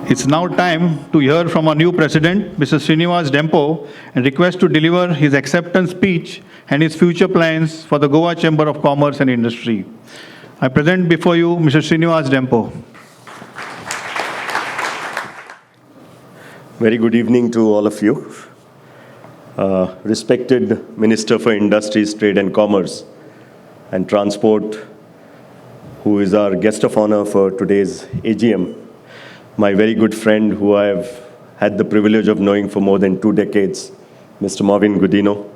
It's now time to hear from our new president, Mr. Shrinivas Dempo, and request to deliver his acceptance speech and his future plans for the Goa Chamber of Commerce and Industry. I present before you Mr. Shrinivas Dempo. Very good evening to all of you. Respected Minister for Industries, Trade and Commerce and Transport, who is our guest of honor for today's AGM, my very good friend who I have had the privilege of knowing for more than 2 decades, Mr. Marvin Gudino,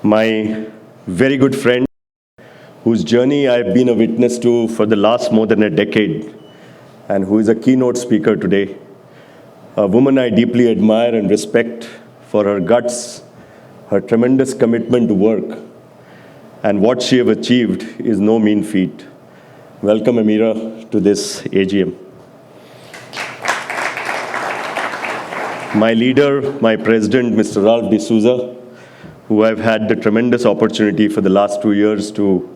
my very good friend whose journey I have been a witness to for the last more than a decade and who is a keynote speaker today, a woman I deeply admire and respect for her guts, her tremendous commitment to work, and what she has achieved is no mean feat. Welcome, Amira, to this AGM. My leader, my president, Mr. Ralph D'Souza, who I've had the tremendous opportunity for the last 2 years to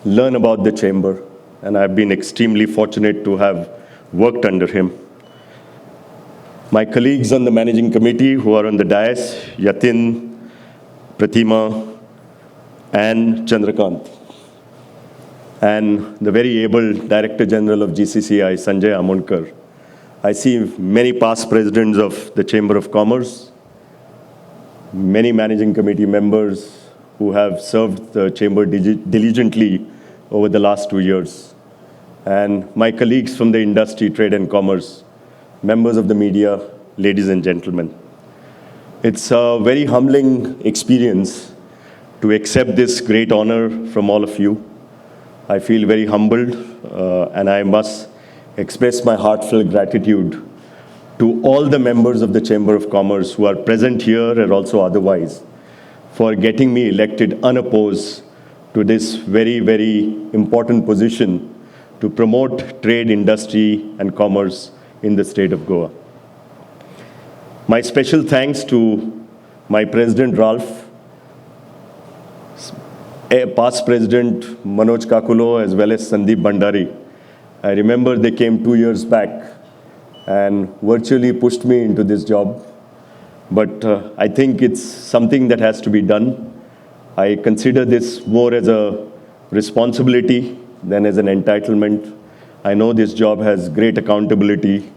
learn about the chamber, and I've been extremely fortunate to have worked under him. My colleagues on the managing committee who are on the dais, Yatin, Pratima, and Chandrakant, and the very able Director General of GCCI, Sanjay Amonkar. I see many past presidents of the Chamber of Commerce, many managing committee members who have served the chamber diligently over the last 2 years, and my colleagues from the industry, trade and commerce, members of the media, ladies and gentlemen. It's a very humbling experience to accept this great honor from all of you. I feel very humbled, and I must express my heartfelt gratitude to all the members of the Chamber of Commerce who are present here and also otherwise for getting me elected unopposed to this very, very important position to promote trade, industry, and commerce in the state of Goa. My special thanks to my President Ralph, past President Manoj Kakulo, as well as Sandeep Bhandari. I remember they came 2 years back and virtually pushed me into this job. But I think it's something that has to be done. I consider this more as a responsibility than as an entitlement. I know this job has great accountability.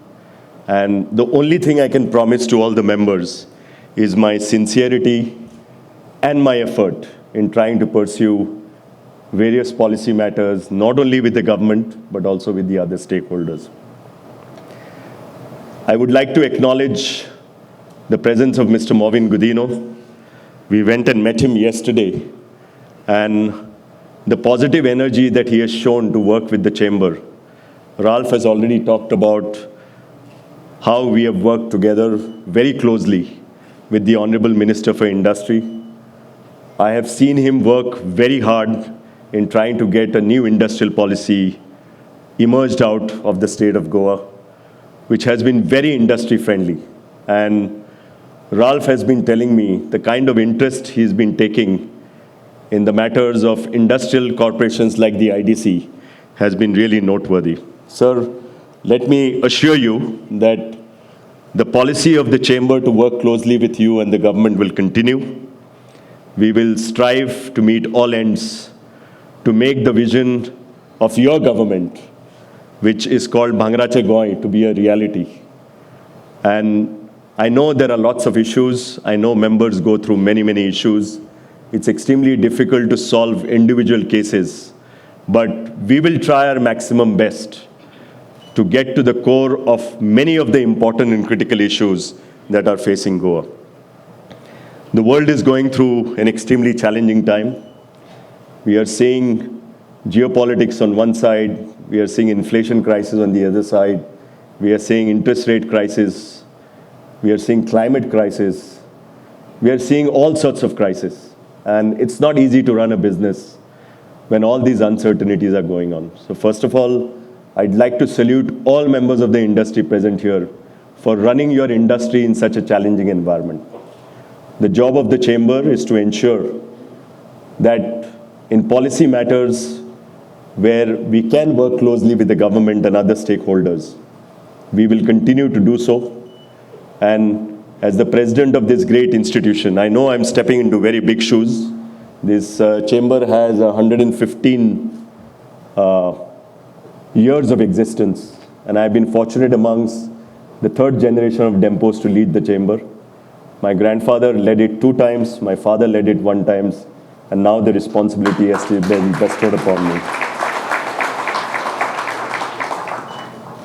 And the only thing I can promise to all the members is my sincerity and my effort in trying to pursue various policy matters, not only with the government, but also with the other stakeholders. I would like to acknowledge the presence of Mr. Marvin Gudino. We went and met him yesterday, and the positive energy that he has shown to work with the chamber. Ralph has already talked about how we have worked together very closely with the Honorable Minister for Industry. I have seen him work very hard in trying to get a new industrial policy emerged out of the state of Goa, which has been very industry friendly. And Ralph has been telling me the kind of interest he's been taking in the matters of industrial corporations like the IDC has been really noteworthy. Sir, let me assure you that the policy of the chamber to work closely with you and the government will continue. We will strive to meet all ends to make the vision of your government, which is called Bhangrache Goi, to be a reality. And I know there are lots of issues. I know members go through many, many issues. It's extremely difficult to solve individual cases, but we will try our maximum best to get to the core of many of the important and critical issues that are facing Goa. The world is going through an extremely challenging time. We are seeing geopolitics on one side. We are seeing inflation crisis on the other side. We are seeing interest rate crisis. We are seeing climate crisis. We are seeing all sorts of crises. And it's not easy to run a business when all these uncertainties are going on. So first of all, I'd like to salute all members of the industry present here for running your industry in such a challenging environment. The job of the chamber is to ensure that in policy matters where we can work closely with the government and other stakeholders, We will continue to do so. And as the president of this great institution, I know I'm stepping into very big shoes. This chamber has 115 years of existence, and I've been fortunate amongst the third generation of Dempos to lead the chamber. My grandfather led it 2 times, my father led it 1 time, and now the responsibility has been bestowed upon me.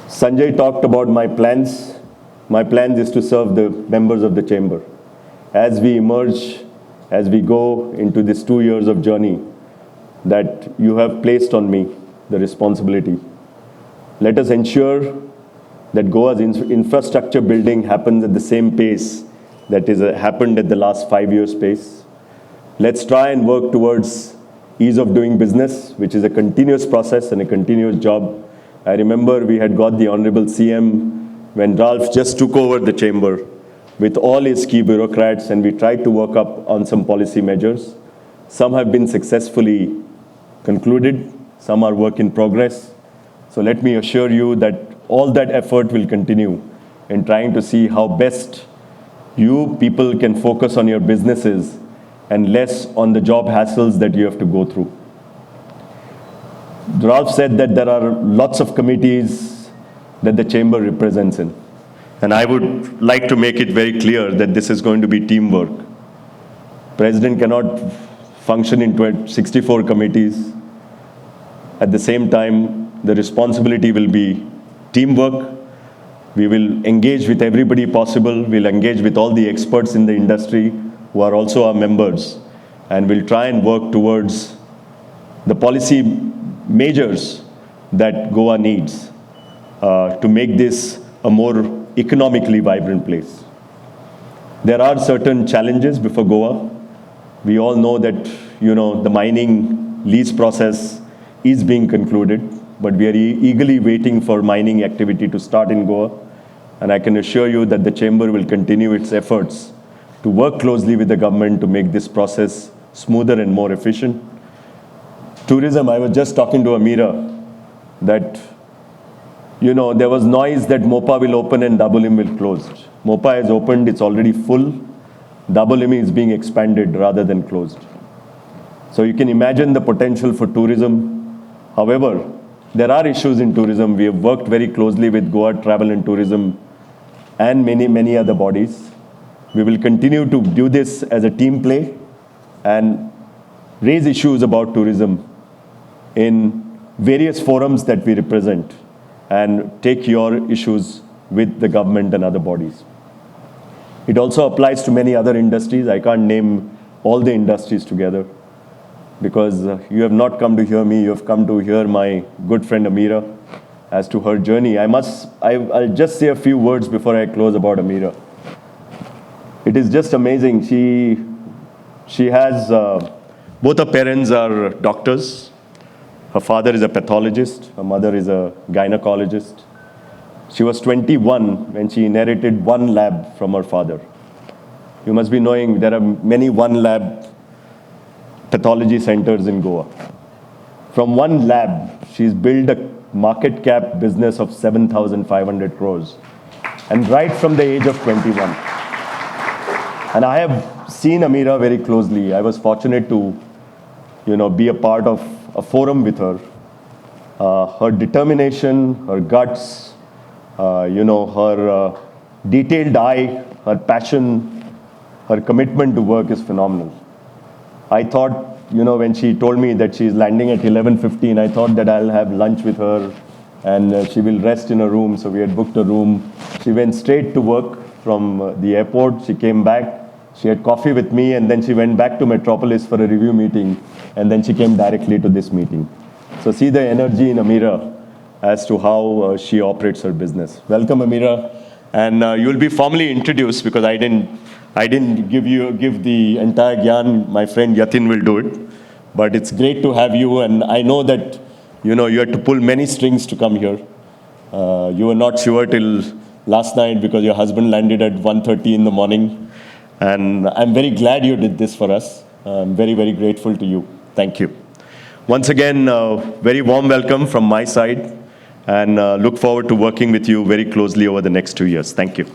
Sanjay talked about my plans. My plan is to serve the members of the chamber. As we emerge, as we go into this 2 years of journey that you have placed on me, the responsibility, let us ensure that Goa's infrastructure building happens at the same pace that is happened at the last 5 years pace. Let's try and work towards ease of doing business, which is a continuous process and a continuous job. I remember we had got the Honorable CM when Ralph just took over the chamber with all his key bureaucrats, and we tried to work up on some policy measures. Some have been successfully concluded, some are work in progress. So let me assure you that all that effort will continue in trying to see how best you people can focus on your businesses and less on the job hassles that you have to go through. Ralph said that there are lots of committees that the chamber represents in. And I would like to make it very clear that this is going to be teamwork. President cannot function in 64 committees. At the same time, the responsibility will be teamwork. We will engage with everybody possible. We'll engage with all the experts in the industry who are also our members. And we'll try and work towards the policy measures that Goa needs to make this a more economically vibrant place. There are certain challenges before Goa. We all know that, the mining lease process is being concluded, but we are eagerly waiting for mining activity to start in Goa. And I can assure you that the chamber will continue its efforts to work closely with the government to make this process smoother and more efficient. Tourism, I was just talking to Amira that, there was noise that Mopa will open and Double M will close. Mopa has opened, it's already full. Double M is being expanded rather than closed. So you can imagine the potential for tourism. However, there are issues in tourism. We have worked very closely with Goa Travel and Tourism and many other bodies. We will continue to do this as a team play and raise issues about tourism in various forums that we represent and take your issues with the government and other bodies. It also applies to many other industries. I can't name all the industries together because you have not come to hear me, you have come to hear my good friend Amira as to her journey. I'll just say a few words before I close about Amira. It is just amazing. She has, both her parents are doctors. Her father is a pathologist, her mother is a gynecologist. She was 21 when she inherited 1 lab from her father. You must be knowing there are many 1 lab pathology centers in Goa. From 1 lab, she's built a market cap business of 7,500 crores. And right from the age of 21. And I have seen Amira very closely. I was fortunate to, be a part of a forum with her. Her determination, her guts, her detailed eye, her passion, her commitment to work is phenomenal. I thought, when she told me that she's landing at 11:15, I thought that I'll have lunch with her and she will rest in her room. So we had booked a room. She went straight to work from the airport. She came back. She had coffee with me and then she went back to Metropolis for a review meeting and then she came directly to this meeting. So see the energy in Amira as to how she operates her business. Welcome, Amira. And you'll be formally introduced because I didn't give the entire gyan. My friend Yatin will do it. But it's great to have you. And I know that, you had to pull many strings to come here. You were not sure till last night because your husband landed at 1:30 in the morning. And I'm very glad you did this for us. I'm very, very grateful to you. Thank you. Once again, very warm welcome from my side. and look forward to working with you very closely over the next 2 years. Thank you.